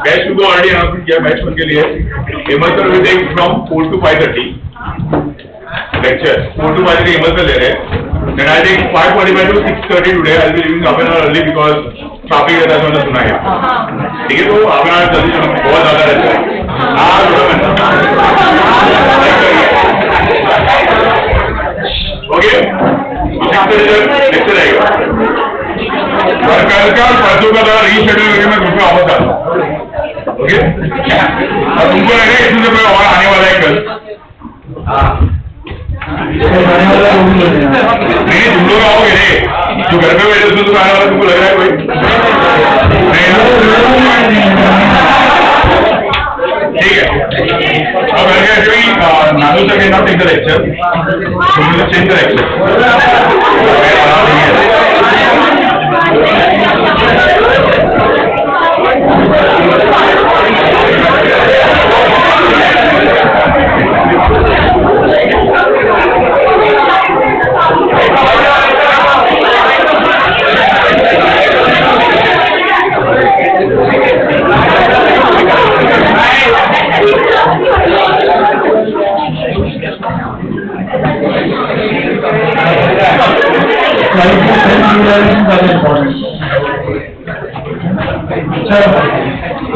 Batch 2 को already announce किया, batch 1 के लिए Hemant sir will take from 4 to 5:30 lecture, 4 to 5:30 Hemant sir ले रहे हैं। Then I take 5:45 to 6:30 today. I'll be leaving half an hour early because traffic रहता है, मैंने सुना है। ठीक है, तो half an hour जल्दी चलो, बहुत ज़्यादा रहता है। हाँ थोड़ा ओके, लेक्चर आएगा और कल का और परसों का रीशेड्यूल करके मैं तुमको वापस आता हूँ। ओके, और तुमको लगे इसमें से कोई और आने वाला है कल? नहीं, तुम लोग आओगे रे, जो घर पे बैठे उसमें तो आने वाला तुमको लग रहा है कोई? ठीक है, अब नानू sir can not take the lecture, so we will change the lecture.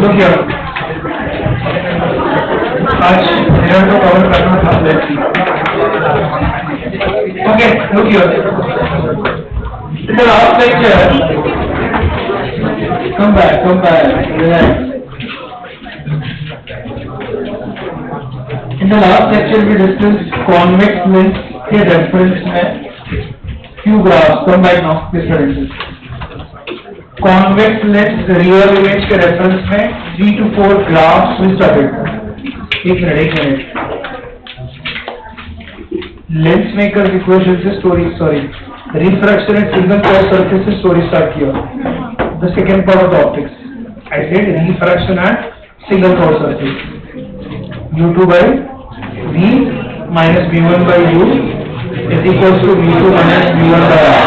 Look here. आज मिरर को कवर करना था let's see. Okay, look here. In the last lecture, come back, relax. In the last lecture we discussed convex lens के reference में few graphs. Come back now, please friends. Convex lens real image के reference में 3 to 4 graphs we started. एक minute lens maker equation से sorry refraction and single cross surface से story start किया। The second part of the optics I said refraction and single cross surface u2 by v minus v1 by u is equals to v2 minus v1 by r.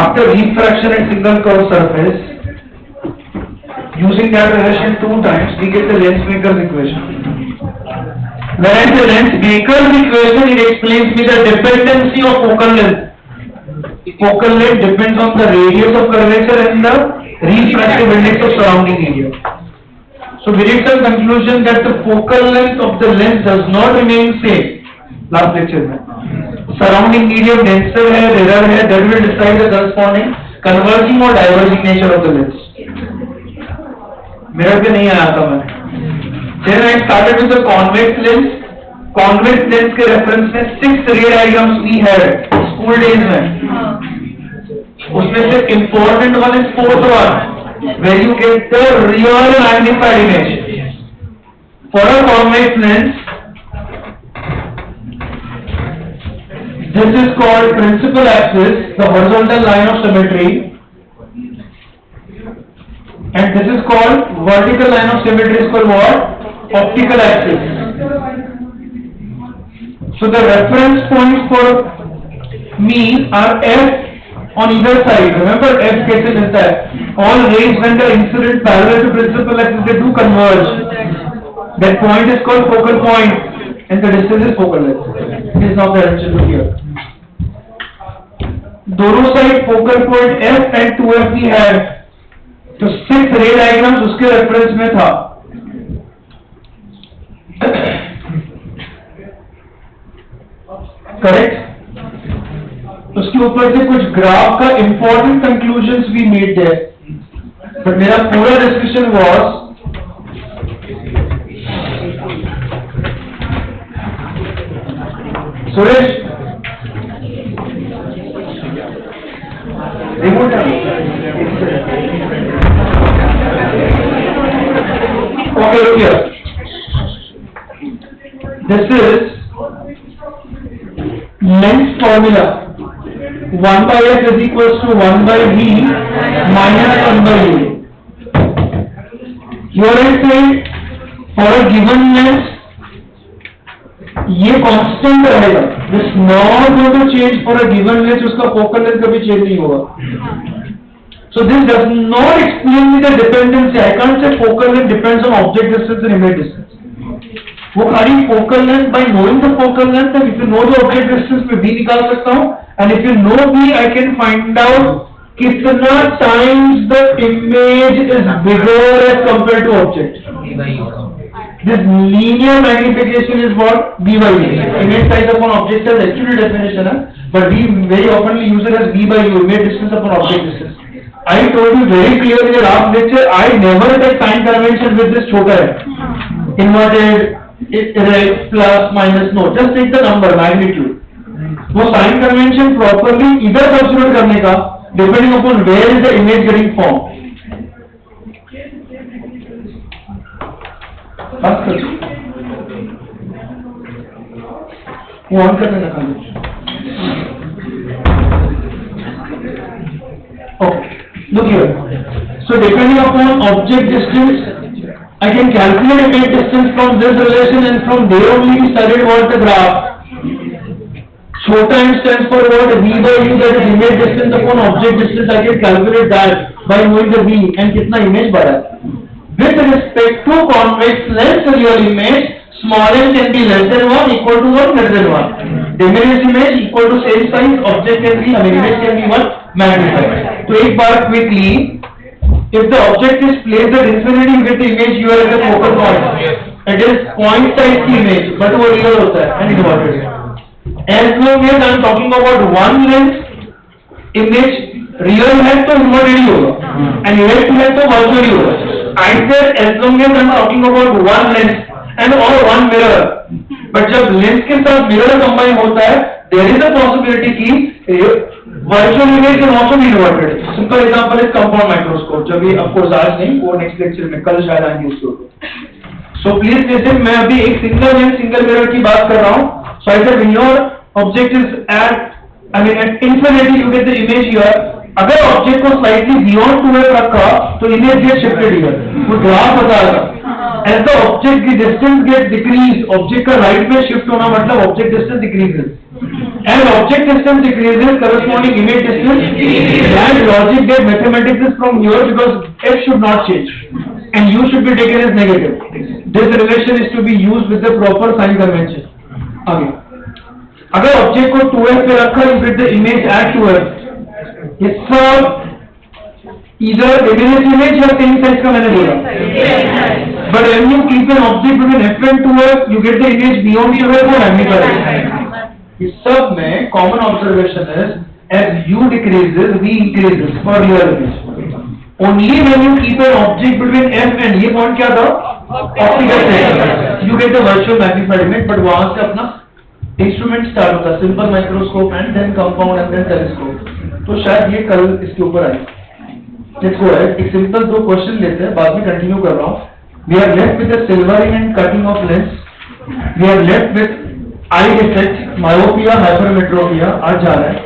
After refraction and single curve surface, using that relation 2 times, we get the Lensmaker's equation. Whereas the Lensmaker's equation, it explains me the dependency of focal length. Focal length depends on the radius of curvature and the refractive index of surrounding area. So we reach some conclusion that the focal length of the lens does not remain same. Last lecture में surrounding medium denser है, rarer है, that will decide the corresponding converging or diverging nature of the lens. Mirror पे नहीं आया था मैं। Then I started with the convex lens. Convex lens के reference में 6 ray diagrams we had school days में। उसमें से important one is 4th one, where you get the real magnified image. For a convex lens, this is called principal axis, the horizontal line of symmetry, and this is called vertical line of symmetry is called what? Optical axis. So the reference points for me are F on either side. Remember F कैसे मिलता है? All rays when they incident parallel to principal axis they do converge. That point is called focal point, and the distance is focal length. This is now the direction to here. दोनों side focal point F and 2F भी है, तो 6 रे diagrams उसके reference में था। Correct? उसके ऊपर से कुछ ग्राफ का इंपॉर्टेंट कंक्लूजन्स भी मेड देयर, बट मेरा पूरा discussion was Suresh remote okay look here, this is length formula 1 by f is equals to 1 by v minus 1 by u. Here I say for a given length ये constant रहेगा, this not going to change for a given length, उसका focal length कभी change नहीं होगा। So this does not explain me the dependency. I can't say focal length depends on object distance and image distance. वो खाली focal length, by knowing the focal length, and if you know the object distance मैं B निकाल सकता हूँ, and if you know B, I can find out कितना times the image is bigger as compared to object. This linear magnification is what B by U. Image size upon object size actually definition है, but we very often use it as B by U, image distance upon object distance. I told you very clearly in the last lecture, I never take sign convention with this छोटा है, inverted, plus, minus, no, just take the number, magnitude. वो sign convention properly इधर substitute करने का, depending upon where is the image getting formed. बस कर वो on करने का काम. Okay. Look here. So depending upon object distance, I can calculate image distance from this relation, and from there only we studied what the graph. छोटा m stands for what? V by U, that is image distance upon object distance. I can calculate that by knowing the V and कितना image बढ़ा. With respect to convex lens real image, small m can be less than 1, equal to 1, greater than 1. Diminished image equal to same size, object can be, image can be 1, magnified. तो एक बार quickly, if the object is placed at infinity, you get the image you are at the focal point. It is point size की image, but वो real होता है and inverted. As long as I am talking about one lens, image real है तो inverted ही होगा, and erect है तो virtual ही होगा. I said as long as I am talking about one lens and or one mirror, but जब lens के साथ mirror combine होता है, there is a possibility कि virtual image can also be inverted. Simple example is compound microscope. जब ये of course आज नहीं, वो next lecture में कल शायद आएंगे उसके ऊपर. So please listen, मैं अभी एक single lens single mirror की बात कर रहा हूँ. So I said when your object is at infinity, you get the image here. अगर object को slightly beyond 2f रखा, तो image gets shifted here. वो graph बताएगा. As the object की distance gets decreased, object का right में shift होना मतलब object distance decreases. As object distance decreases, corresponding image distance, that logic that mathematics is from here because f should not change and u should be taken as negative. This relation is to be used with the proper sign convention. आगे, अगर object को 2f पे रखा, you get the image at 2f. ये सब either diminished image या same size का मैंने बोला. But when you keep an object between f and 2f, you get the image beyond 2f or magnified. इस सब में common observation is as u decreases, v increases for real image. Only when you keep an object between f and ये point क्या था? Optical technique. You get the virtual magnified image, but वहाँ से अपना instrument start होता है, simple microscope and then compound and then telescope. तो शायद ये कल इसके ऊपर आए. Let's go ahead. एक simple दो question लेते हैं, बाद में continue कर रहा हूँ. We are left with the silvering and cutting of lens. We are left with eye defect, myopia, hypermetropia आज जा रहा है,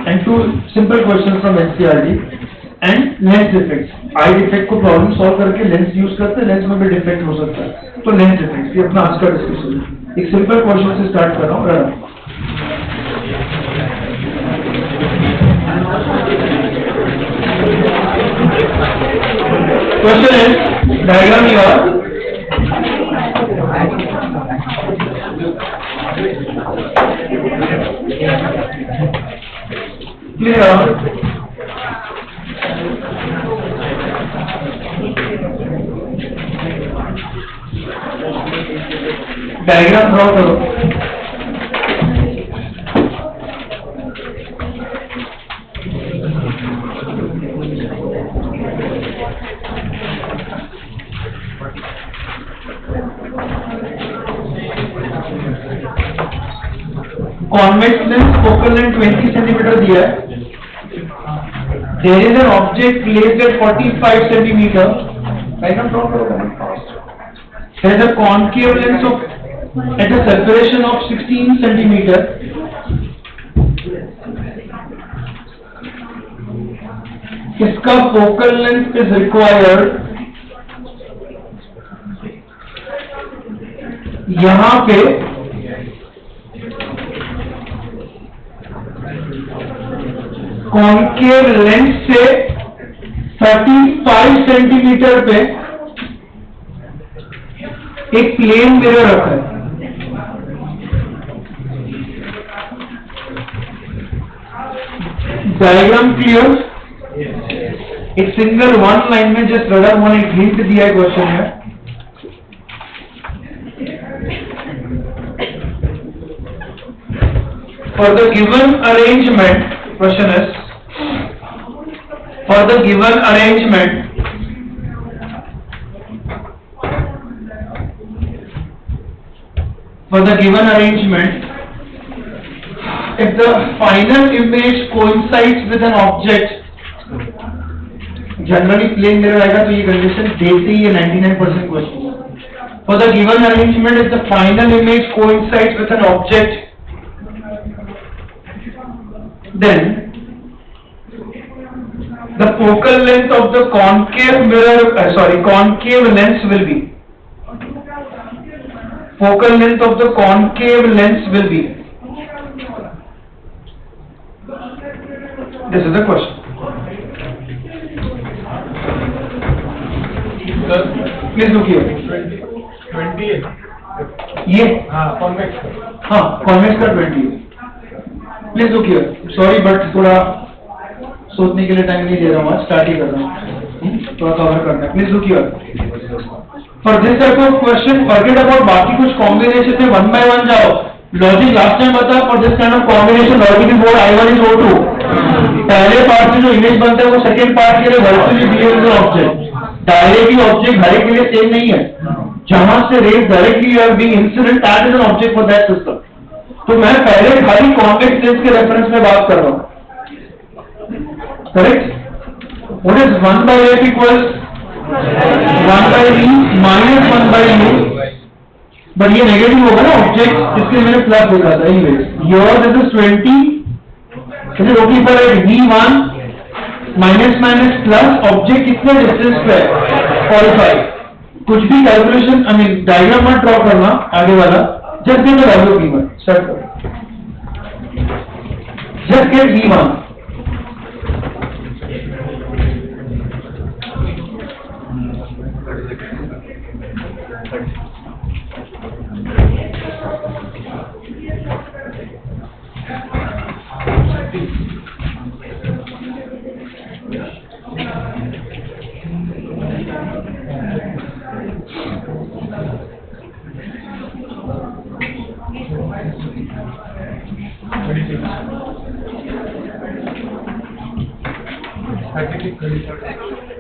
and two simple questions from NCERT and lens defects. eye defect को problem solve करके lens use करते हैं, lens में भी defect हो सकता है, तो lens defects ये अपना आज का discussion है. एक simple question से start कर रहा हूँ. रहा question is diagram here. Clear? Diagram draw करो. Convex lens focal length 20 centimeter दिया है. There is an object placed at 45 centimeter. There is a concave lens of at a separation of 16 centimeter. इसका focal length is required. यहाँ पे concave lens से 35 centimetre पे एक plane mirror रखा है। Diagram clear? एक सिंगल वन लाइन में जस्ट रडर मैंने एक हिंट दिया है क्वेश्चन में। For the given arrangement, question is, for the given arrangement, if the final image coincides with an object, generally plane mirror आएगा तो ये कंडीशन देते ही है 99% question. For the given arrangement, if the final image coincides with an object, then the focal length of the concave mirror, concave lens will be, focal length of the concave lens will be, this is the question. Please look here. 20 है ये convex हाँ convex का 20 है। Please look here, sorry but थोड़ा सोचने के लिए time नहीं दे रहा हूँ, आज स्टार्ट ही कर रहा हूँ, थोड़ा कवर करना है। Please look here, for this type of question forget about बाकी कुछ कॉम्बिनेशन में वन बाय वन जाओ। लॉजिक लास्ट टाइम बता, for this kind of combination logic is board I1 is O2। पहले पार्ट से जो इमेज बनता है वो सेकंड पार्ट के लिए virtually behaviour object, directly object हर एक के लिए सेम नहीं है। जहां से rays directly are being incident that is an object for that system. तो मैं पहले खाली कॉन्वेक्स लेंस के रेफरेंस में बात कर रहा हूं, correct? What is 1/f equals 1/e minus 1/u, but ये नेगेटिव होगा ना ऑब्जेक्ट, इसके मैंने प्लस लिखा था। Anyways your this is 20, is it okay for v1 minus minus plus object कितने डिस्टेंस पे है 45। कुछ भी कैलकुलेशन आई मीन डायग्राम मत ड्रॉ करना आगे वाला, just get the value of V1. Start. Just get V1.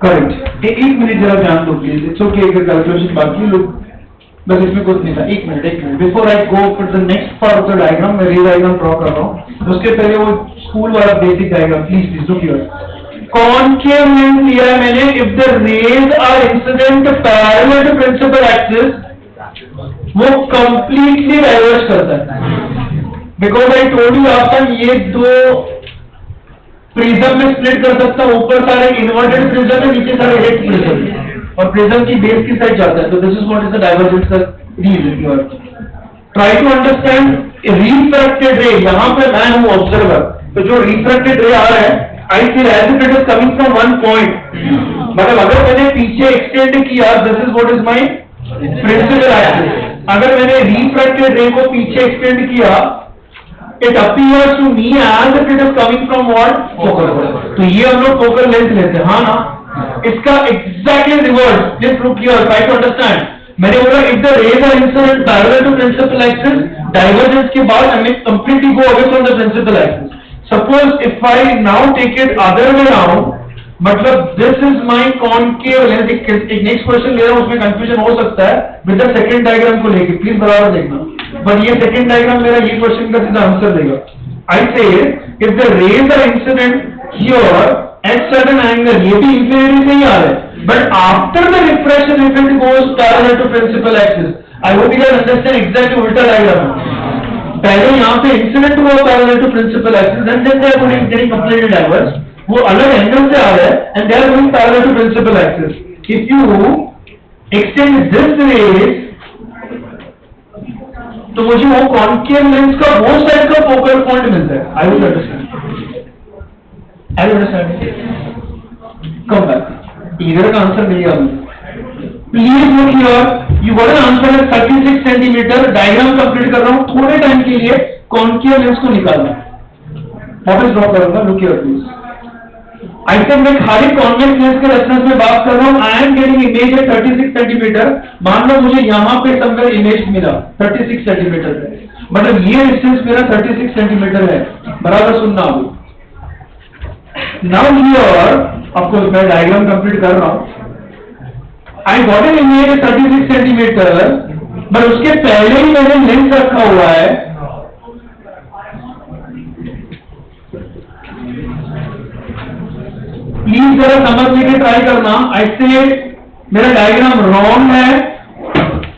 Correct. एक मिनट जरा ध्यान दो प्लीज, इट्स ओके अगर कैलकुलेशन बाकी लोग, बस इसमें कुछ नहीं था। एक minute before I go for the next part of the diagram, मैं रे डायग्राम ड्रॉ कर रहा हूँ, उसके पहले वो स्कूल वाला basic diagram please look here. Concave lens लिया है मैंने, if the rays are incident parallel to principal axis, वो कंप्लीटली डाइवर्ज करता है। Because I told you last time ये दो प्रिज्म में स्प्लिट कर सकता हूं, ऊपर सारे इन्वर्टेड प्रिज्म है, नीचे सारे इरेक्ट प्रिज्म, और प्रिज्म की बेस की साइड जाता है। तो this is what is the divergence का reason. You are try to understand refracted ray, यहां पे मैं हूं ऑब्जर्वर, तो जो रिफ्रैक्टेड रे आ रहा है I see as it is coming from one point, मतलब अगर मैंने पीछे एक्सटेंड किया, this is what is my principal axis. अगर मैंने रिफ्रैक्टेड रे को पीछे एक्सटेंड किया, it appears to me as if it is coming from what? Focal point. तो ये हम लोग फोकल लेंथ लेते हैं, हाँ ना? इसका exactly reverse, just look here, try to understand. मैंने बोला if the rays are incident parallel to principal axis, divergence के बाद हमें completely go away from the principal axis. Suppose if I now take it other way around, मतलब this is my concave lens। एक next question ले रहा हूँ, उसमें confusion हो सकता है with the second diagram को लेके, प्लीज बराबर देखना। बट ये सेकंड डायग्राम मेरा ये क्वेश्चन का सीधा आंसर देगा। I say if the rays are incident here at certain angle, ये भी इंफिनिटी से ही आ रहा है, but after the refraction if it goes parallel to principal axis, I hope you can understand exactly उल्टा डायग्राम। पहले यहाँ पे इंसिडेंट हुआ parallel to principal axis and then they are going getting completely diverge, वो अलग angle से आ रहा है and they are going parallel to principal axis. If you extend this rays, तो मुझे वो कॉनकेव लेंस का वो साइड का फोकल पॉइंट मिलता है। I will understand. come back. इधर का आंसर मिल गया मुझे. Please look here. You got an answer at 36 centimeter. Diagram complete कर रहा हूँ थोड़े टाइम के लिए. कॉन्केव लेंस को निकालना. वापस ड्रॉ करूंगा. Look here please. I said मैं खाली कॉन्वेक्स लेंस के रेफरेंस में बात कर रहा हूँ. I am getting image at 36 centimeter. मान लो मुझे यहाँ पे somewhere image मिला 36 centimeter पे. मतलब ये डिस्टेंस मेरा 36 सेंटीमीटर है. बराबर सुनना अभी. Now here, of course मैं डायग्राम कंप्लीट कर रहा हूँ. I got an image at 36 centimetre, but उसके पहले ही मैंने लेंस रखा हुआ है. प्लीज जरा समझने के ट्राई करना. ऐसे मेरा डायग्राम रॉन्ग है.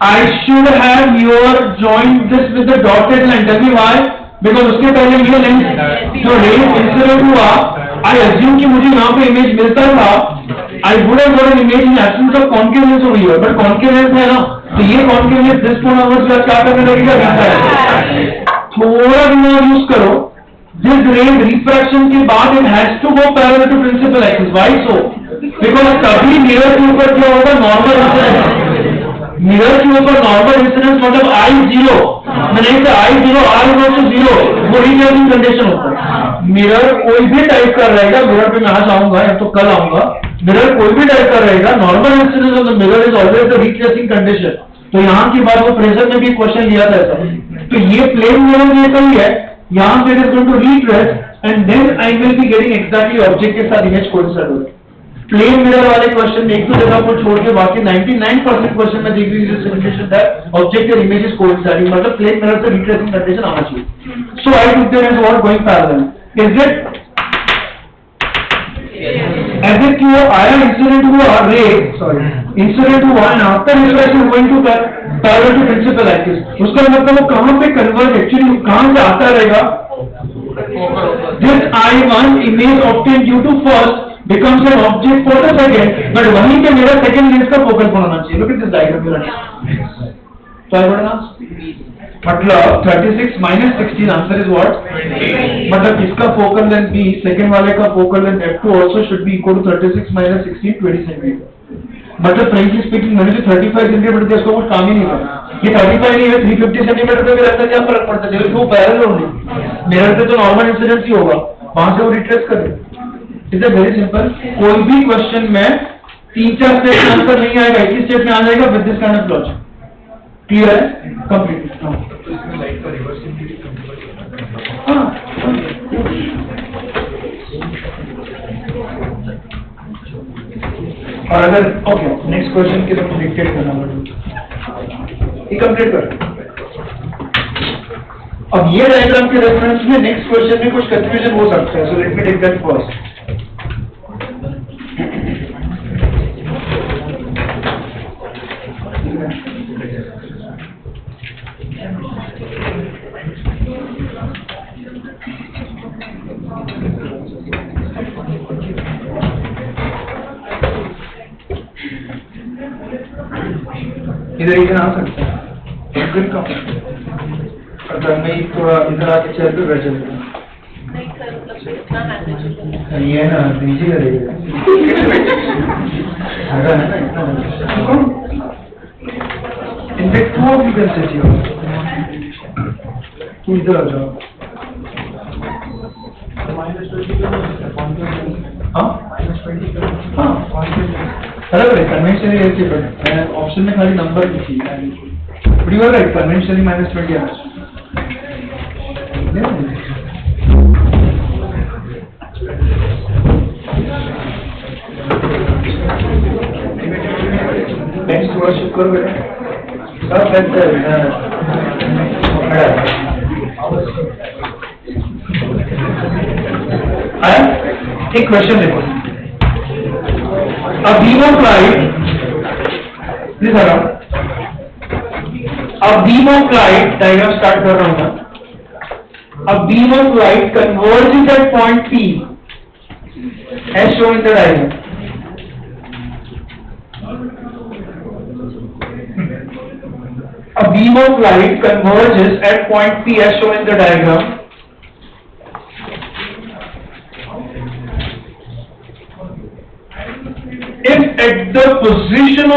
I should have your joined this with the dotted line. Tell me why? Because उसके पहले ये लेंस जो रेज इंसिडेंट हुआ, I assume कि मुझे यहाँ पे इमेज मिलता था. I would have got an image in absence of concave lens over here, but concave lens है ना, तो ये concave lens this point onwards क्या करने लगेगा? थोड़ा दिमाग यूज करो. This ray refraction के बाद it has to go parallel to principal axis. Why so? Because कभी मिरर के ऊपर क्या होगा? Normal incidence. मिरर के ऊपर नॉर्मल इंसिडेंस मतलब I0. मैंने कहा I0 R इक्वल टू 0. वो रिफ्लेक्टिंग कंडीशन होता है. मिरर कोई भी टाइप कर रहेगा. मिरर पे मैं आज आऊंगा या तो कल आऊंगा. मिरर कोई भी टाइप कर रहेगा. Normal incidence of the mirror is always the reflecting condition. तो यहाँ की बात वो प्रेशर में भी क्वेश्चन लिया था ऐसा. तो ये प्लेन मिरर ये सही है. यहाँ से it is going to retrace and then I will be getting exactly object के साथ इमेज कोइंसाइड होगी. प्लेन मिरर वाले क्वेश्चन में एक दो जगह को छोड़ के बाकी 99% क्वेश्चन में देख लीजिए situation that object and image is coinciding. मतलब प्लेन मिरर से रिट्रेसिंग कंडीशन आना चाहिए. So I took there as what going parallel. Is it as if you ion incident हुआ ray incident हुआ and after reflection going to parallel to principal axis. उसका मतलब वो कहाँ पे converge actually कहाँ से आता रहेगा? This I1 image obtained due to first becomes an object for the second, but वहीं पे मेरा second lens का focal point होना चाहिए. Look at this diagram. So I got an answer. मतलब 36 minus 16 आंसर इज व्हाट? मतलब इसका focal length B, second वाले का focal length F2 also should be equal to 36 minus 16 20 centimetre. मतलब frankly speaking मैंने जो 35 सेंटीमीटर दिया उसको कुछ काम ही नहीं करना. ये 35 नहीं है 350 सेंटीमीटर पे भी रहता है. क्या फर्क पड़ता है? जब वो पैरेलल होंगे मिरर पे तो नॉर्मल इंसिडेंस ही होगा. वहां से वो रिट्रेस कर दे. It is very simple. कोई भी क्वेश्चन में 3-4 स्टेप में आंसर नहीं आएगा. एक ही स्टेप में आ जाएगा with this kind of logic. Clear है? कंप्लीट. और अगर ओके नेक्स्ट क्वेश्चन के लिए डिक्टेट करना पड़ेगा. ये कंप्लीट कर. अब ये डायग्राम के रेफरेंस में नेक्स्ट क्वेश्चन में कुछ कंफ्यूजन हो सकता है. So let me take that first. इधर इधर आ सकता है. एक का अगर मैं थोड़ा इधर आके चल तो बैठ जाऊंगा. ये ना बिजी करेगा. अगर है ना इतना in fact two of you can sit here. तू इधर आ जाओ. हाँ बराबर है. कन्वेंशनली ऐसे मैंने ऑप्शन में खाली नंबर लिखी है. But you are right. Conventionally -20 आना चाहिए. नेक्स्ट थोड़ा शिफ्ट करो बेटा. सब बेहतर है. एक क्वेश्चन देखो. A beam of light, this around. A beam of light, diagram start कर रहा हूँ मैं. A beam of light converges at point P, as shown in the diagram. A beam of light converges at point P, as shown in the diagram. if at the position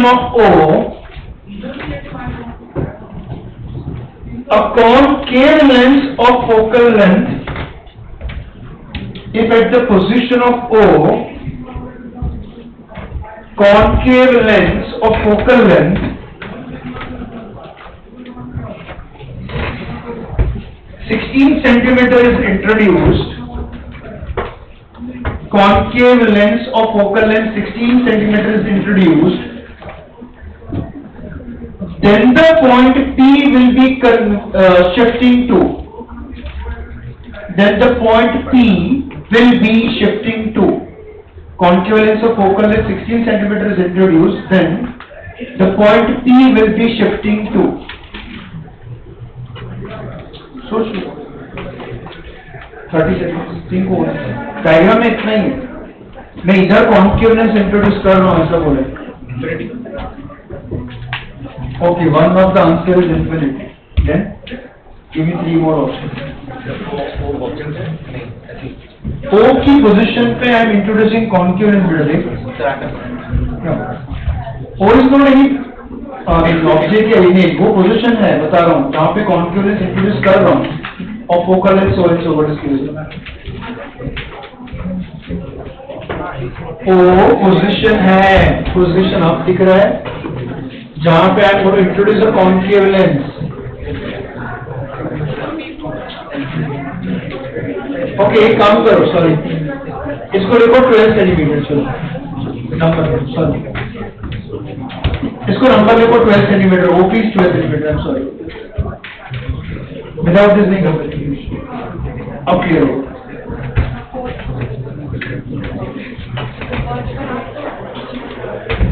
of O, a concave lens of focal length, if at the position of O, concave lens of focal length centimeter is introduced, concave lens of focal length 16 centimeter is introduced, then the point P will be shifting to. Then the point P will be shifting to. Concave lens of focal length 16 centimeter is introduced, then the point P will be shifting to. So 30 seconds, think over. Diagram में इतना ही है, मैं इधर concave lens introduce कर रहा हूँ ऐसा बोले. Okay, one of the answer is infinity. Then give me 3 more options. O की पोजीशन पे I am introducing concave lens building. O is not any object या इमेज, वो पोजीशन है बता रहा हूँ जहाँ पे concave lens इंट्रोड्यूस कर रहा हूँ और focal length so and so what is given. O position है, पोजीशन आप दिख रहा है जहाँ पे आप बोलो introduce a concave lens. Okay, एक काम करो, सॉरी इसको लिखो 12 सेंटीमीटर. चलो नंबर, सॉरी इसको नंबर लिखो 12 centimetre. Oh please 12 centimetre. I am sorry, without this नहीं कर सकते. अब क्लियर हो.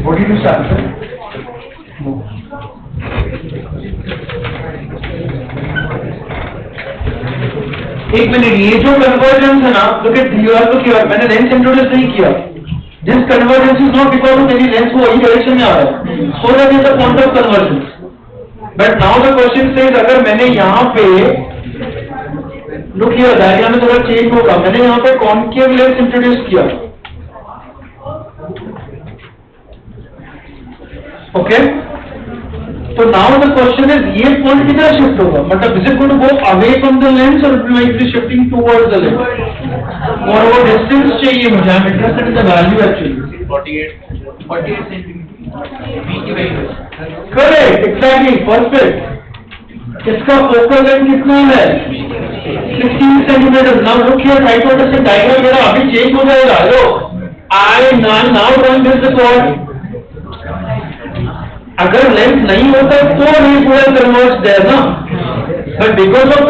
What did you start? एक मिनट, ये जो कन्वर्जेंस है ना, look at here, look here, मैंने लेंस इंट्रोड्यूस नहीं किया. This convergence is not because of any lens वो वही डायरेक्शन में आ रहा है, so that is the point of convergence. But now the question says अगर मैंने यहाँ पे look here, डायग्राम में थोड़ा चेंज होगा. मैंने यहाँ पे कॉन्केव लेंस इंट्रोड्यूस किया. ओके, तो नाउ द क्वेश्चन इज ये पॉइंट किधर शिफ्ट होगा, मतलब is it going to go away from the lens और it might be shifting towards the lens, और वो डिस्टेंस चाहिए मुझे. I am interested in the value actually. 48 centimetre B की वैल्यू. Correct, exactly, perfect. इसका फोकल लेंथ कितना है? 16 centimetre. Now look here, try to understand diagram. मेरा अभी चेंज हो जाएगा. Hello, I now drawing this the point. अगर लेंथ नहीं होता तो ये पूरा कन्वर्ज देयर ना, but because of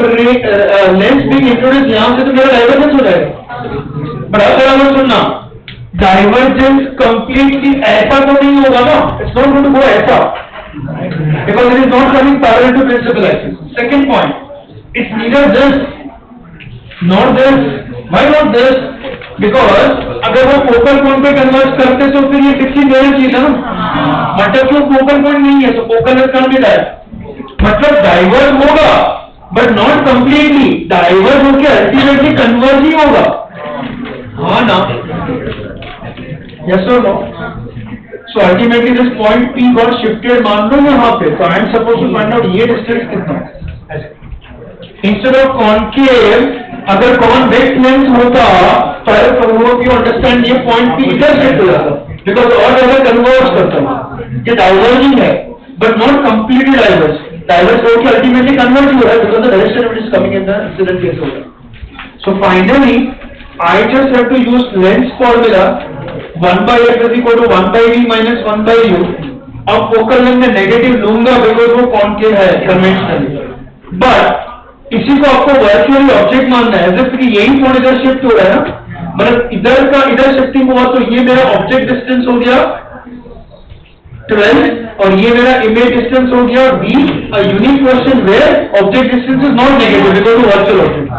lens being introduce यहां से तो मेरा डाइवर्जेंस हो जाएगा. बड़ा बराबर सुनना, डाइवर्जेंस कंप्लीटली ऐसा तो नहीं होगा ना. It's not going to go ऐसा because it is not coming parallel to principal axis. Second point, it's neither this not this. Why not this? Because अगर वो फोकल पॉइंट पे कन्वर्ज करते तो फिर ये फिक्सिंग रहना चाहिए ना. मतलब जो फोकल पॉइंट नहीं है तो फोकल लेंथ कम है, मतलब डाइवर्ज होगा बट नॉट कंप्लीटली. डाइवर्ज होकर अल्टीमेटली कन्वर्ज ही होगा. हाँ ना, यस और no? So ultimately this point P got shifted, मान लो यहाँ पे. तो I am suppose to find out ये डिस्टेंस कितना है. इंस्टेड ऑफ कॉन्केव अगर कॉन्वेक्स लेंस होता तो आई होप यू अंडरस्टैंड, ये पॉइंट पी इधर शिफ्ट हो जाता बिकॉज और ज्यादा कन्वर्ज करता है. ये डाइवर्जिंग है but not completely diverge. Diverge होकर अल्टीमेटली कन्वर्ज हो रहा है because the direction which is coming in the incident case हो रहा है. So finally I just have to use lens formula 1/f = 1/v - 1/u. अब फोकल लेंथ में negative लूंगा बिकॉज वो कॉन्केव है कन्वेंशनली, बट इसी को आपको वर्चुअली ऑब्जेक्ट मानना है. जैसे कि यही पॉइंट इधर शिफ्ट हो रहा है ना, मतलब इधर का इधर शिफ्टिंग हुआ तो ये मेरा ऑब्जेक्ट डिस्टेंस हो गया 12 और ये मेरा इमेज डिस्टेंस हो गया b. A unique question where object distance is not negative because of virtual object.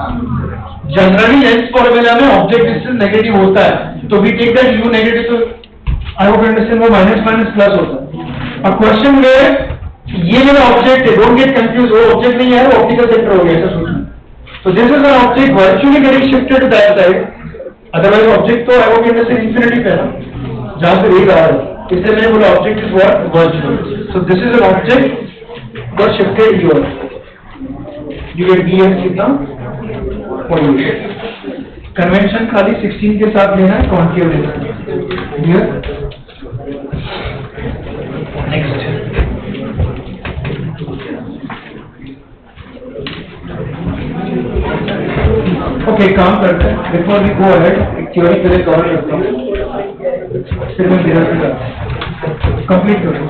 Generally lens formula में ऑब्जेक्ट डिस्टेंस नेगेटिव होता है, तो we take that u negative. तो आई होप अंडरस्टैंड, वो माइनस माइनस प्लस होता है. A question where ये मेरा ऑब्जेक्ट है, डोंट गेट कंफ्यूज. वो ऑब्जेक्ट नहीं है, वो ऑप्टिकल सेंटर हो गया, ऐसा सोचना. So this is an object virtually getting shifted to that side. Otherwise object तो एवोगेड्रो से infinity पे ना, जहाँ से रे आ रहा है. इसलिए मैंने बोला object is what? Virtual. So this is an object got shifted here. You get dx कितना? 48. Convention खाली 16 के साथ लेना है, concave लेना है. Clear? Next. Okay, काम करते हैं. Before we go ahead, theory पहले कवर करता हूँ. फिर मैं मिरर पे करता हूँ. Complete करूँ.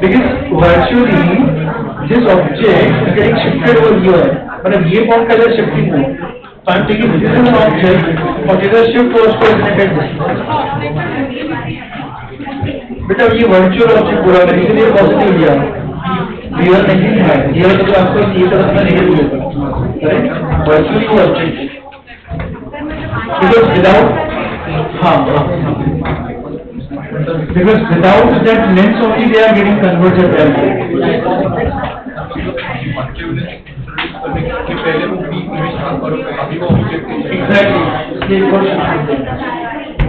Because virtually this object is getting shifted over here. मतलब ये पॉइंट का इधर शिफ्टिंग हो. So I'm taking this as an object और इधर शिफ्ट हो उसको इधर. बेटा ये वर्चुअल ऑब्जेक्ट पूरा है, इसलिए पॉजिटिव लिया. रियल नहीं है. रियल तो आपको ये तरफ में नेगेटिव होगा. Right? Virtual object. Because without because without that lens only they are getting converted there. Exactly.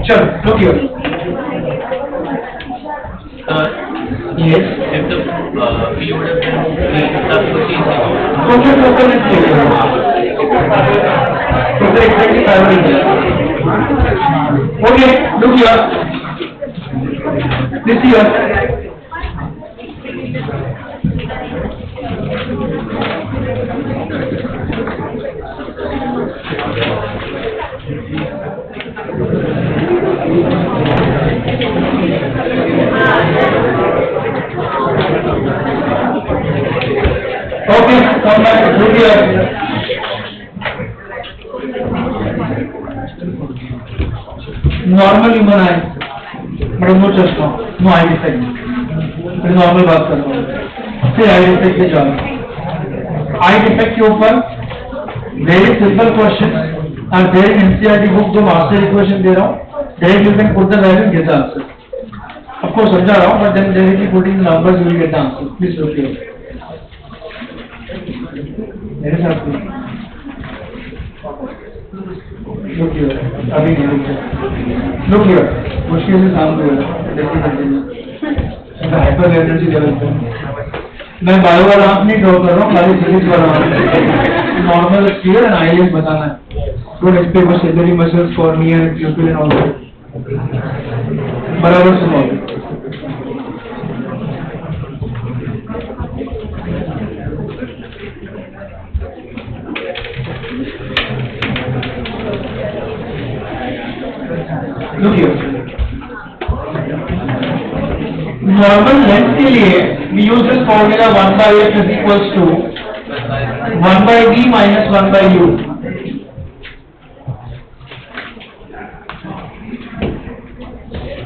Sure. Look here. Yes. If the P would have been Total focal length total exactly 500. Okay, look here. This here. Okay, come back. Look here. Normal human eye. मतलब no चश्मा, no eye defect. मैं normal बात कर रहा हूँ. फिर आई defect पे जाओ. आई डिफेक्ट के ऊपर वेरी सिंपल क्वेश्चन और वेरी एनसीईआरटी बुक जो मास्टर इक्वेशन दे रहा हूँ. There you can put the value and get the answer. Of course समझा रहा हूँ, but then directly putting the numbers you will get the answer. Please look here. मेरे साथ look here. अभी नहीं look here. Look here. मुश्किल से काम करेगा. हाइपर एनर्जी लेवल पे. मैं बायो वाला आप नहीं ड्रॉ कर रहा हूँ, खाली फिजिक्स वाला हूँ. नॉर्मल स्पीयर एंड आईएस बताना है. Don't expect for secondary muscles for me and प्यूपिल and all that. बराबर सुनो. Look here. Normal length के लिए we use this formula 1 by f is equals to 1 by d minus 1 by u.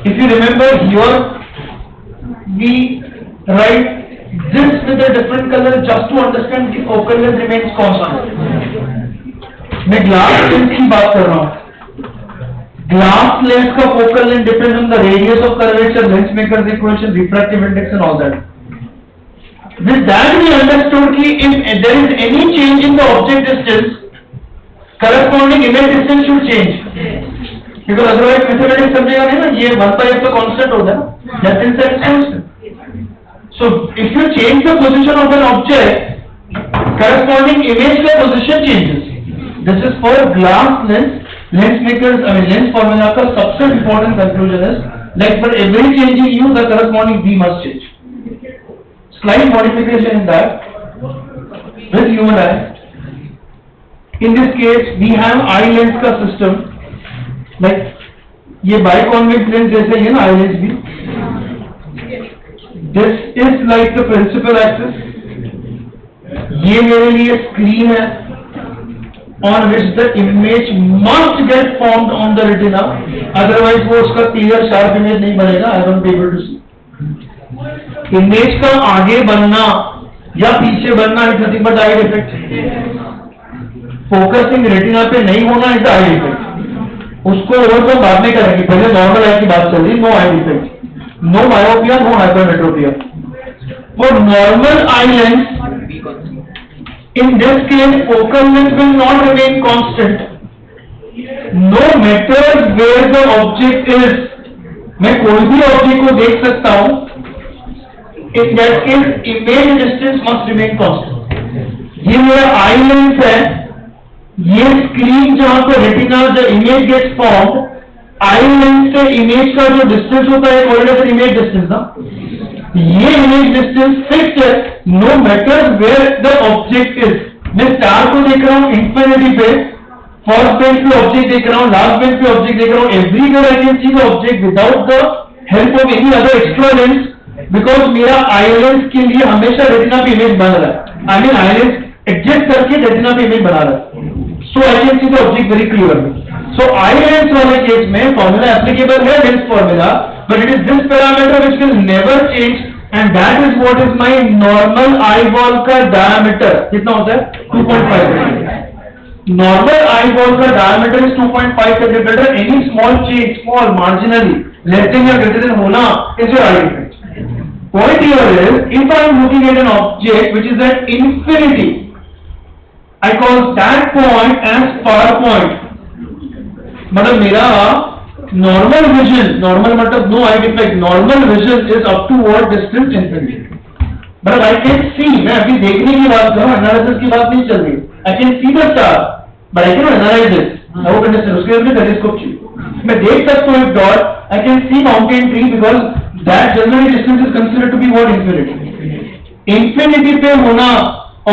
If you remember here, we write this with a different color just to understand the focal length remains constant. मैं glass lens की बात कर रहा हूँ. Glass lens का focal length depends on the radius of curvature, Lensmaker's equation, refractive index and all that. With that we understood कि if there is any change in the object distance, corresponding image distance should change. Because otherwise mathematics समझेगा नहीं ना, ये 1 by f तो constant होता है, that is constant. So if you change the position of an object, corresponding image का position changes. This is for glass lens. Lens formula का सबसे important conclusion is like for every change in u, the corresponding v must change. Slight modification in that with human eye. In this case, we have eye lens का system. Like ये biconvex lens जैसे ही है ना eye lens भी. This is like the principal axis. ये मेरे लिए screen है. On which the image must get formed on the retina, otherwise वो उसका clear sharp image नहीं बनेगा. I won't be able to see. Image का आगे बनना या पीछे बनना is nothing but I effect. Focusing retina पे नहीं होना इज आई इफेक्ट। उसको और तो बाद में करेंगे, पहले नॉर्मल आई की बात चल रही। No eye effect, no myopia, no hypermetropia. For normal eye lens, in this case focal length will not remain constant no matter where the object is। मैं कोई भी ऑब्जेक्ट को देख सकता हूं, in that case image distance must remain constant। ये मेरा eye lens है, ये स्क्रीन जहां पर retina the image gets formed, eye lens से इमेज का जो डिस्टेंस होता है कॉल्ड एज इमेज डिस्टेंस ना। ये इमेज डिस्टेंस फिक्स्ड है no matter where the object is. मैं स्टार को देख रहा हूं इंफिनिटी पे, फर्स्ट बेंच पे ऑब्जेक्ट देख रहा हूं, लास्ट बेंच पे ऑब्जेक्ट देख रहा हूं, everywhere I can see the object without the help of any other extra lens, because मेरा आई लेंस के लिए हमेशा रेटिना पे इमेज बना रहा है। I mean eye lens adjust करके रेटिना पे इमेज बना रहा है, so I can see the object very clearly. So eye lens वाले केस में फॉर्मूला एप्लीकेबल है lens formula, but it is this parameter which will never change and that is what is my normal eyeball का diameter। कितना होता है 2.5। normal eyeball का diameter is 2.5 centimeter। any small change, small marginally less than or greater than होना is your eye effect। point here is if I am looking at an object which is at infinity, I call that point as far point। मतलब मेरा normal vision, normal मतलब no eye defect, normal vision is up to what distance infinity, but I can see. मैं अभी देखने की बात कर रहा हूं, एनालिसिस की बात नहीं चल रही। I can see the star but I can analyse this, how can I, उसके लिए टेलीस्कोप चाहिए। मैं देख सकता हूं एक dot, I can see mountain tree because that generally distance is considered to be what infinity. Infinity पे होना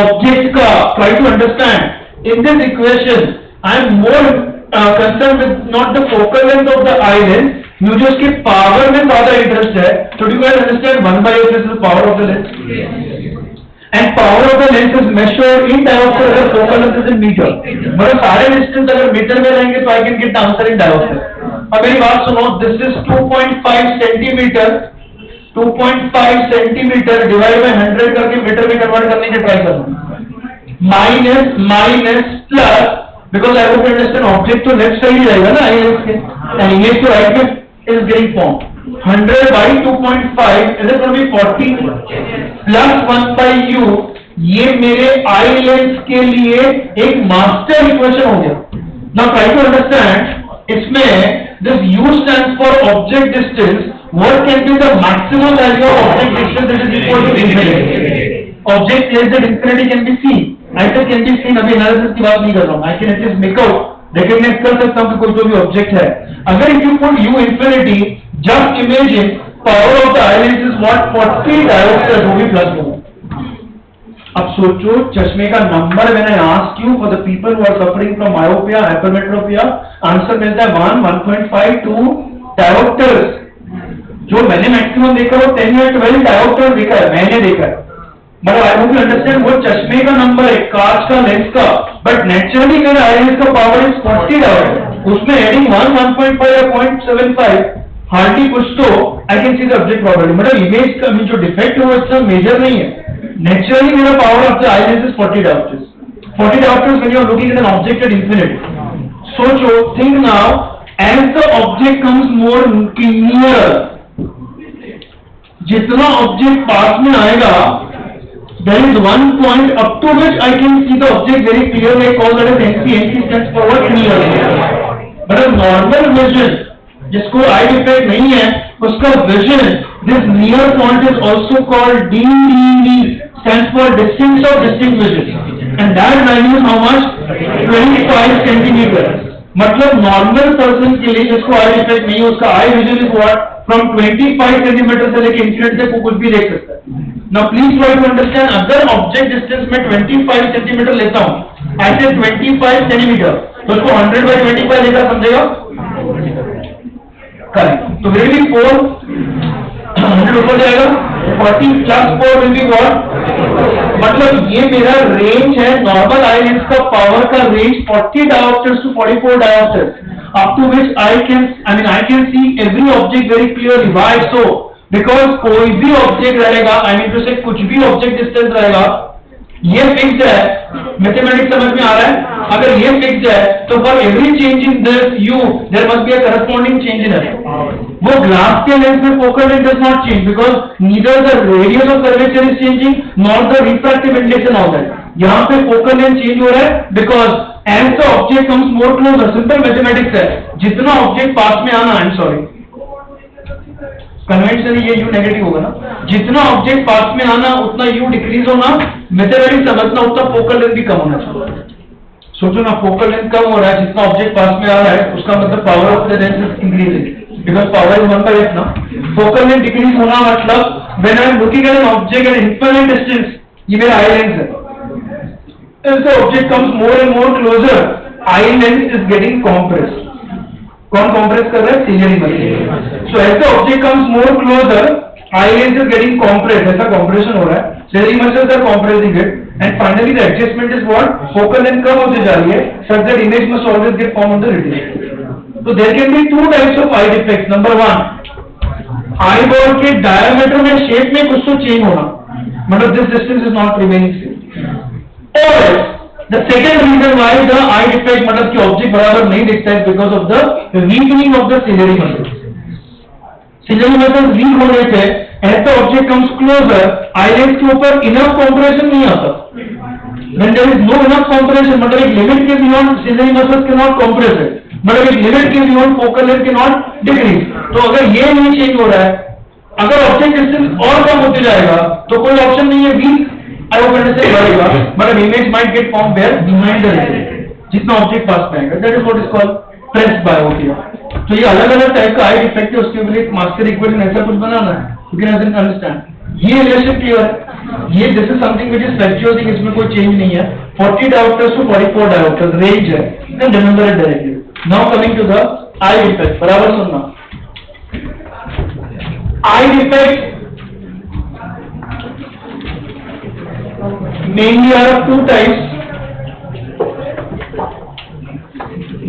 ऑब्जेक्ट का, try to understand in this equation I am more concerned with not the focal length of the eye lens, मुझे उसके power में ज्यादा interest है। So do you guys understand 1/f is the power of the lens? And power of the lens is measured in diopter, अगर focal length is in meter। मतलब सारे distance अगर metre में रहेंगे तो I can get the answer in diopter। अब मेरी बात सुनो, this is 2.5 centimetre, 2.5 centimetre divide by 100 करके मीटर में कन्वर्ट करने की ट्राई करो। Minus plus, because I would understand object तो लेफ्ट साइड ही रहेगा ना आई लेंस के, and image तो राइट में is getting formed। 100 by 2.5 is going to be 40 plus 1 by u। ये मेरे आई लेंस के लिए एक मास्टर इक्वेशन हो गया। Now try to understand इसमें this u stands for object distance। What can be the maximum value of object distance that is equal to infinity? Object less than infinity can be seen, ऐसे can be seen. अभी analysis की बात नहीं कर रहा हूं, I can at least make out, recognise कर सकता हूं कि कोई जो भी ऑब्जेक्ट है। अगर if you put you infinity, just imagine power of the eye lens is what 40 dioptre, वो भी प्लस होगा। अब सोचो चश्मे का नंबर, मैंने ask you for the people who are suffering from myopia, hypermetropia, answer मिलता है 1, 1.5, 2 डायोप्टर्स। जो मैंने मैक्सिमम देखा वो 10 या 12 डायोप्टर देखा है, मैंने देखा है। मतलब आई होप यू अंडरस्टैंड, वो चश्मे का नंबर है, कांच का लेंस का, बट नेचुरली मेरा आई लेंस का पावर इज 40 डायोप्टर। उसमें एडिंग 1, 1.5 या 0.75 हार्डली कुछ, तो आई can see the object property. मतलब इमेज का जो डिफेक्ट है वो इतना मेजर नहीं है। नेचुरली मेरा power of the eye lens is 40 dioptres. 40 dioptres when you are looking at an object at infinity. सोचो, think now, as the object comes more near, जितना ऑब्जेक्ट पास में आएगा, there is one point up to which I can see the object very clearly, I call that as NC। NC stands for what? Near। मतलब normal vision जिसको eye defect नहीं है उसका vision, this near point is also called DDV, stands for distance of distinct vision, and that value is how much? 25 centimeter। मतलब normal person के लिए जिसको eye defect नहीं है उसका eye vision is what, from 25 centimetre से लेकर infinite तक कुछ भी देख सकता है। Now please try to understand, अगर ऑब्जेक्ट डिस्टेंस में 25 सेंटीमीटर लेता हूं, ऐसे 25 सेंटीमीटर, तो उसको 100 by 25 लेकर समझेगा, करेक्ट। तो विल बी 4, 100 ऊपर जाएगा, 40 plus 4 will be what? मतलब ये मेरा रेंज है, नॉर्मल आई लेंस का पावर का range 40 dioptres to 44 dioptres, up to which I can see every object very clearly। Why so? Because कोई भी ऑब्जेक्ट रहेगा, आई मीन टू से कुछ भी ऑब्जेक्ट डिस्टेंस रहेगा, ये फिक्स्ड है, मैथमेटिक्स समझ में आ रहा है? अगर ये फिक्स्ड है तो for every change in this you there must be a corresponding change in it. वो ग्लास के लेंस में focal length does not change because neither the radius of curvature is changing not the refractive index of that. यहाँ पे focal length change हो रहा है because as the object comes more closer, simple mathematics है, जितना object पास में आना, आई एम सॉरी कन्वेंशनली ये यू नेगेटिव होगा ना, जितना ऑब्जेक्ट पास में आना उतना यू डिक्रीज होना, मैथमेटिक्स समझना उतना फोकल लेंथ भी कम होना चाहिए। सोचो ना, फोकल लेंथ कम हो रहा है, जितना ऑब्जेक्ट पास में आ रहा है उसका मतलब power of the lens is increasing because power is 1/8 ना। फोकल लेंथ डिक्रीज होना मतलब when I am looking at an object eight infinite distance, ये मेरा आई लेंस है, as the object comes more and more closer, eye length is getting compressed. कौन compress कर रहा है? ciliary muscle. So as the object comes more closer, eye length is getting compressed. ऐसा compression हो रहा है. Ciliary muscles are compressing it, and finally the adjustment is what? Focal length कम होती जा रही है, such that image must always get formed on the retina. So there can be two types of eye defects. Number one, eyeball के diameter में shape में कुछ तो change होना, मतलब this distance is not remaining same. Or the second reason why the eye defect मतलब कि object बराबर नहीं दिखता है because of the weakening of the ciliary muscles. Ciliary muscles weak होने पे as the object comes closer, eyelids के ऊपर enough compression नहीं आता. When there is no enough compression, मतलब एक लिमिट के beyond ciliary muscles cannot compress it. मतलब एक लिमिट के beyond focal length cannot decrease. तो अगर ये नहीं चेंज हो रहा है, अगर ऑब्जेक्ट डिस्टेंस और कम होते जाएगा तो कोई ऑप्शन नहीं है वीक आई से बढ़ेगा, but image might get form where behind the retina, जितना ऑब्जेक्ट पास में आएगा, that is what is called presbyopia. तो ये अलग अलग टाइप का आई डिफेक्ट है, उसके लिए मास्टर इक्वेशन ऐसा कुछ बनाना है, यू कैन अंडरस्टैंड। ये रिलेशन क्लियर है, ये this is something which is factual thing, इसमें कोई चेंज नहीं है। 40 डायोप्टर्स टू 44 डायोप्टर्स रेंज है, then remember it directly. Now coming to the eye defect, बराबर सुनना। Eye defect mainly are of two types.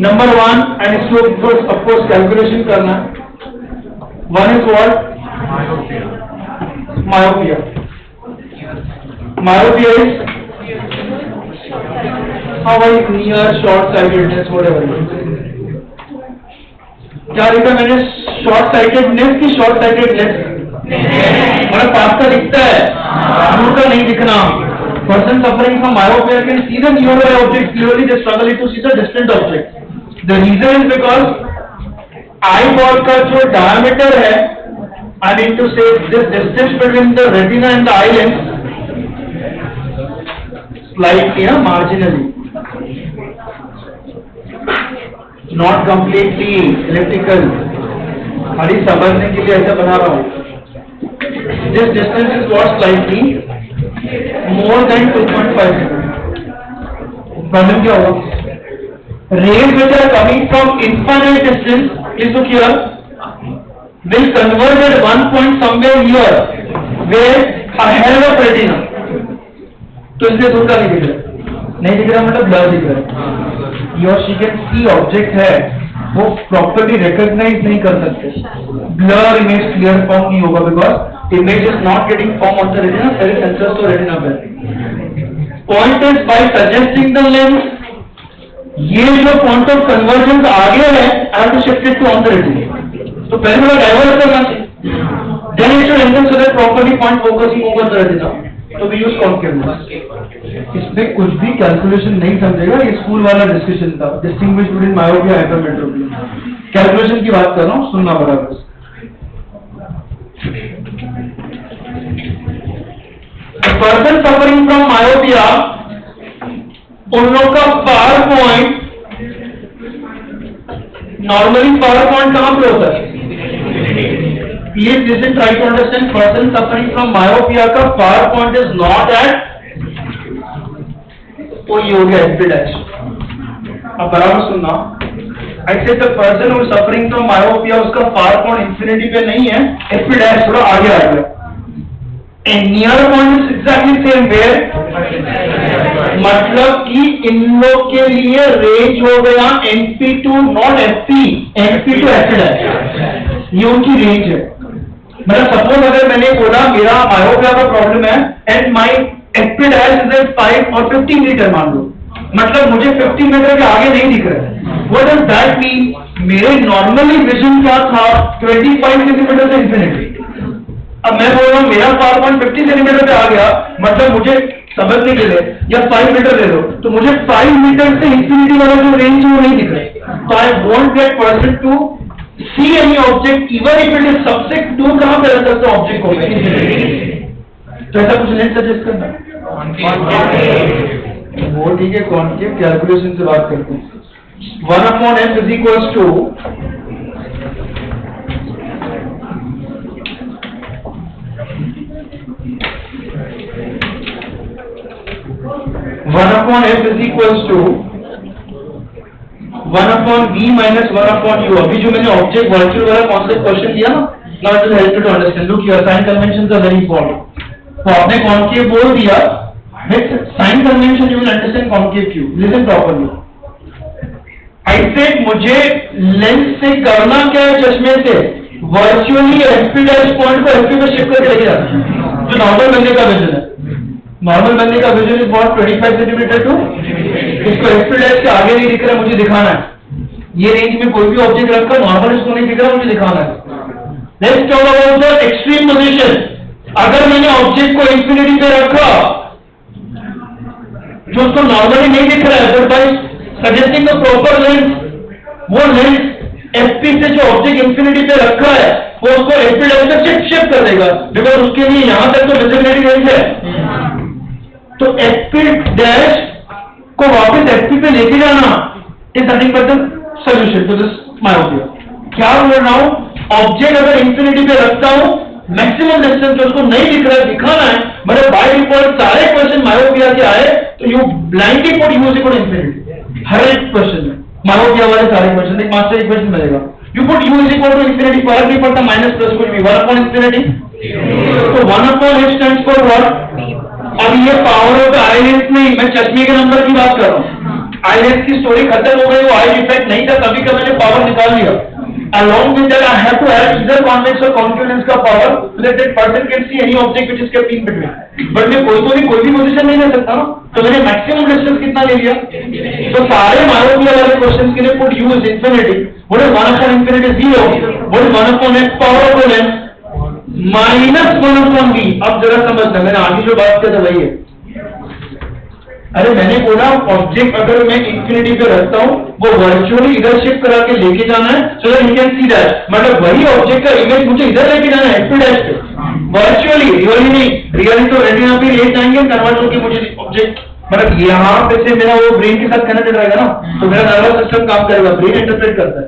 Number one, and इसको first of course calculation करना है. One is what? Myopia. Myopia is how I near short sightedness whatever. क्या लिखा मैंने? Short sightedness की short sightedness, मतलब पास का दिखता है, दूर का नहीं दिखना। Person suffering from myopia can see the nearby object clearly, they struggle to see the distant object. The reason is because eyeball का जो diameter है, I mean to say this distance between the retina and the eye lens, slightly, marginally, not completely elliptical. खाली समझने के लिए ऐसा बना रहा हूँ। This distance is what slightly more than 2.5 problem क्या होगा? Rays which are coming from infinite distance, please look here, will converge at one point somewhere here where a hell of retina. तो इसलिए दूर का नहीं दिख रहा मतलब ब्लर दिख रहा है। He or she can see object है, वो प्रॉपर्ली रिकॉग्नाइज नहीं कर सकते, ब्लर इमेज क्लियर फॉर्म नहीं होगा because image is not getting formed on the retina, there is sensors to retina there. Point is by suggesting the lens, ये जो point of convergence आगे है, I have to shift it to on the retina. तो पहले मुझे divert करना चाहिए, then it should enter so that properly point focusing over the retina. तो we use concave lens. इसमें कुछ भी कैलकुलेशन नहीं समझेगा, ये स्कूल वाला डिस्कशन था, distinguish between myopia and hypermetropia. Calculation की बात कर रहा हूँ, सुनना बराबर। पर्सन सफरिंग फ्रॉम मायोपिया, उन लोग का power point, normally power point कहां पे होता है? Please listen, try to understand. Person suffering from myopia का power point is not at, तो ये हो गया एफपी डैश। अब बराबर सुनना, आई से the person who suffering from myopia, उसका पावर पॉइंट इंफिनिटी पे नहीं है, एफपी डैश थोड़ा आगे आ गया। And near point is exactly same where, मतलब कि इन लोग के लिए रेंज हो गया NP2 not FP, NP2 acid है, ये उनकी रेंज है। मतलब सपोज अगर मैंने बोला मेरा मायोपिया का प्रॉब्लम है and my FP dash is at 5 और 50 मीटर मान लो, मतलब मुझे 50 मीटर के आगे नहीं दिख रहा है। What does that mean? मेरे नॉर्मली विजन क्या था 25 सेंटीमीटर से इंफिनिटी, अब मैं बोल रहा हूँ मेरा पावर पॉइंट 50 सेंटीमीटर पे आ गया, मतलब मुझे समझने के लिए या 5 मीटर ले लो तो मुझे 5 मीटर से इंफिनिटी वाला जो रेंज है वो नहीं दिख रहा। तो I want that person to see any object even if it is subject to, कहां पे रख सकते ऑब्जेक्ट को? तो ऐसा कुछ लेंस सजेस्ट करना वो ठीक है। कॉन्केव कैलकुलेशन से बात करते हैं। 1/f is equals to 1/f is equals to 1/v minus 1/u। अभी जो मैंने ऑब्जेक्ट वर्चुअल वाला कॉन्सेप्ट क्वेश्चन दिया ना, now it will help you to understand. Look here, sign conventions are very important. तो आपने कॉन्केव बोल दिया, with sign convention you will understand concave cube. Listen properly. I said मुझे lens से करना क्या है? चश्मे से वर्चुअली एफपी डैश पॉइंट को एफपी पे शिफ्ट करके लेके जाना, जो नॉर्मल बनने का विजन है। नॉर्मल बनने का विजन इज बहुत 25 सेंटीमीटर टू, इसको एफपी डैश के आगे नहीं दिख रहा, मुझे दिखाना है। ये रेंज में कोई भी ऑब्जेक्ट रखा नॉर्मल इसको नहीं दिख रहा, मुझे दिखाना है। Let's talk about the extreme position. अगर मैंने ऑब्जेक्ट को इंफिनिटी पे रखा जो उसको नॉर्मली नहीं दिख रहा है, but by suggesting the proper lens, वो लेंस एफपी से जो ऑब्जेक्ट इंफिनिटी पे रखा है वो उसको एफपी डैश से शिफ्ट कर देगा, बिकॉज उसके लिए यहां तक तो विजिबिलिटी रेंज है। तो एफपी डैश को वापस एफपी पे लेके जाना is nothing but the solution to this myopia. क्या बोल रहा हूं? ऑब्जेक्ट अगर इंफिनिटी पे रखता हूं, मैक्सिमम डिस्टेंस जो उसको नहीं दिख रहा है दिखाना है, मतलब बाय डिफॉल्ट सारे क्वेश्चन मायोपिया के आए तो you blindly put u is equal to infinity. हर एक क्वेश्चन में मायोपिया वाले सारे क्वेश्चन एक मास्टर इक्वेशन मिलेगा, you put u is equal to infinity, फर्क नहीं पड़ता माइनस प्लस कुछ भी, 1/इंफिनिटी। तो 1/h स्टैंड्स फॉर व्हाट? अब ये पावर ऑफ आईलेंस नहीं, मैं चश्मे के नंबर की बात कर रहा हूँ। आईलेंस की स्टोरी खत्म हो गई, वो आई डिफेक्ट नहीं था, तभी का मैंने पावर निकाल लिया। Along with that, I have to add either convex or concave lens का power so that that person can see any object which is kept in between. But मैं कोई भी पोजीशन नहीं ले सकता ना, तो मैंने मैक्सिमम डिस्टेंस कितना ले लिया? तो सारे मायोपिया वाले क्वेश्चंस के लिए put u is infinity. What is 1/infinity? 0. What is 1/x power of the lens? -1/v. अब जरा समझना, मैंने आगे जो बात किया था वही है। अरे मैंने बोला ऑब्जेक्ट अगर मैं इंफिनिटी पे रखता हूँ वो वर्चुअली इधर शिफ्ट करा के लेके जाना है, so that you can see that, मतलब वही ऑब्जेक्ट का इमेज मुझे इधर लेके जाना है एफपी डैश पे, वर्चुअली, रियली नहीं। रियली तो रेटिना पे ले जाएंगे कन्वर्ट होकर मुझे ऑब्जेक्ट, मतलब यहाँ पे से मेरा वो ब्रेन के साथ कनेक्टेड रहेगा ना, तो मेरा नर्वस सिस्टम काम करेगा, ब्रेन इंटरप्रेट करता है।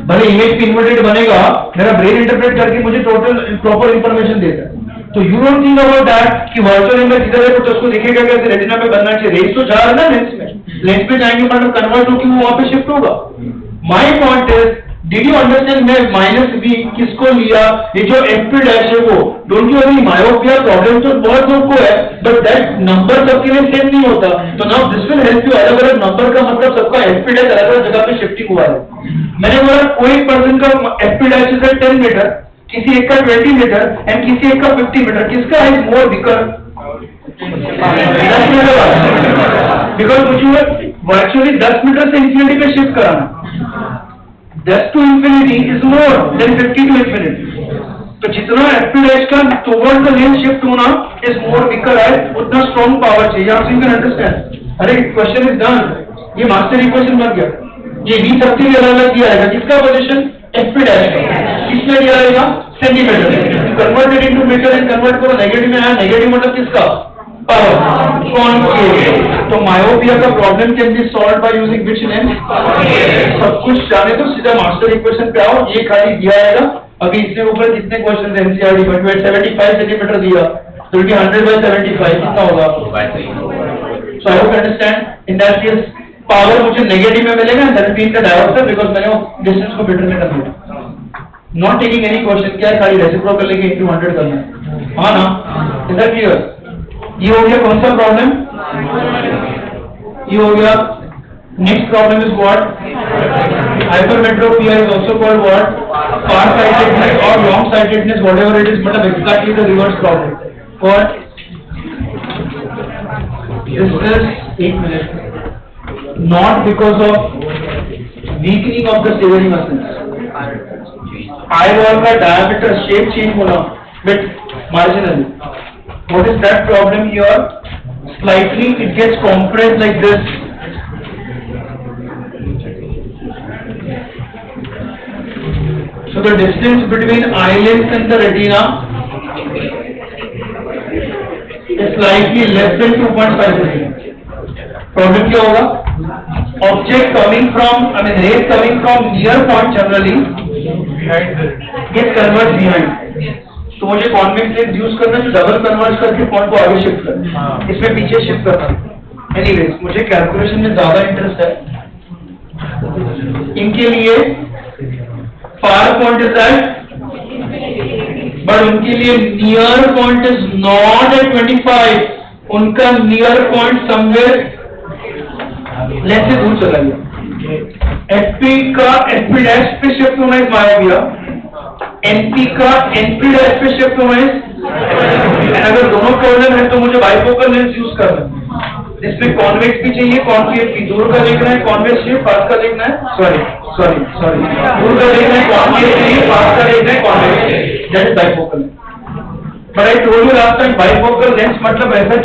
भले इमेज पे इन्वर्टेड बनेगा, मेरा ब्रेन इंटरप्रेट करके मुझे टोटल प्रॉपर इंफॉर्मेशन देता है। तो you don't think about that कि वर्चुअल इमेज इधर है तो उसको दिखेगा कैसे, रेटिना पे बनना चाहिए, रेंज तो जा रहा है ना लेंस में, लेंस पे जाएंगे मतलब कन्वर्ट होकर वो वहां पे शिफ्ट होगा। My point is, did you understand मैं -v किसको लिया? ये जो एफपी डैश है वो, don't you agree myopia problem तो बहुत लोग को है, बट दैट नंबर सबके लिए सेम नहीं होता। तो now this will help you, अलग अलग नंबर का मतलब सबका एफपी डैश अलग अलग जगह पे शिफ्टिंग हुआ है। मैंने बोला कोई पर्सन का एफपी डैश इज 10 मीटर, किसी एक का 20 मीटर एंड किसी एक का 50 मीटर, किसका इज मोर बिकर? बिकॉज मुझे वर्चुअली 10 मीटर से इंफिनिटी पे शिफ्ट कराना, 10 to infinity is more than 50 to infinity. तो जितना एफपी डैश का टुवर्ड द लेंस शिफ्ट होना इज मोर बिकर है, उतना स्ट्रॉन्ग पावर चाहिए। आप यू कैन अंडरस्टैंड। अरे क्वेश्चन इज डन, ये मास्टर इक्वेशन बन गया। ये v सबसे अलग दिया जाएगा, किसका पोजीशन? एफपी डैश का। किसमें दिया जाएगा? Centimetre. Converted into metre and convert करो, नेगेटिव में आया, नेगेटिव मतलब किसका? Power, concave. तो मायोपिया का problem can be solve by using which lens? सब कुछ जाने तो सीधा मास्टर इक्वेशन पे आओ, ये खाली दिया जाएगा। अभी इससे ऊपर कितने क्वेश्चन एनसीईआरटी पर 75 सेंटीमीटर दिया, तो इट बी 100/75 कितना होगा? So I hope understand. In that case power मुझे नेगेटिव में मिलेगा, that will be in the dioptre, because मैंने वो डिस्टेंस को मीटर में कर दिया। नॉट टेकिंग एनी क्वेश्चन, क्या खाली रेसिप्रोकल लेके into 100 करना है, हाँ ना? Is that clear? ये हो गया कौन सा प्रॉब्लम? ये हो गया। Next problem is what? Hypermetropia is also called what? far sightedness or long sightedness, whatever it is, मतलब exactly the reverse problem. For this is 8 minutes. Not because of weakening of the Savory muscles. Eyeball का diameter shape change होना, but marginally. What is that problem here? Slightly it gets compressed like this. So the distance between eye lens and the retina is slightly less than 2.5 centimeters. Problem क्या होगा? Object coming from, rays coming from near point generally gets converged behind. तो मुझे convex lens use करना है जो double converge करके point को आगे शिफ्ट करना, इसमें पीछे शिफ्ट करना। एनीवेज मुझे कैलकुलेशन में ज्यादा इंटरेस्ट है। इनके लिए far point is that, but उनके लिए near point is not eight 25, उनका नियर पॉइंट समवेयर लेंस से दूर चला गया। एफपी का एफपी डैश पे शिफ्ट होना इज मायोपिया, एनपी का एनपी डैश पे शिफ्ट होना है। अगर दोनों प्रॉब्लम है तो मुझे बाइफोकल लेंस यूज करना है, जिसमें कॉन्वेक्स भी चाहिए, कॉन्केव भी। दूर का देखना है कॉन्वेक्स चाहिए, पास का देखना है सॉरी दूर का देखना है कॉन्केव चाहिए, पास का देखना है कॉन्वेक्स चाहिए। That is bifocal. But I told you last time bifocal lens मतलब ऐसा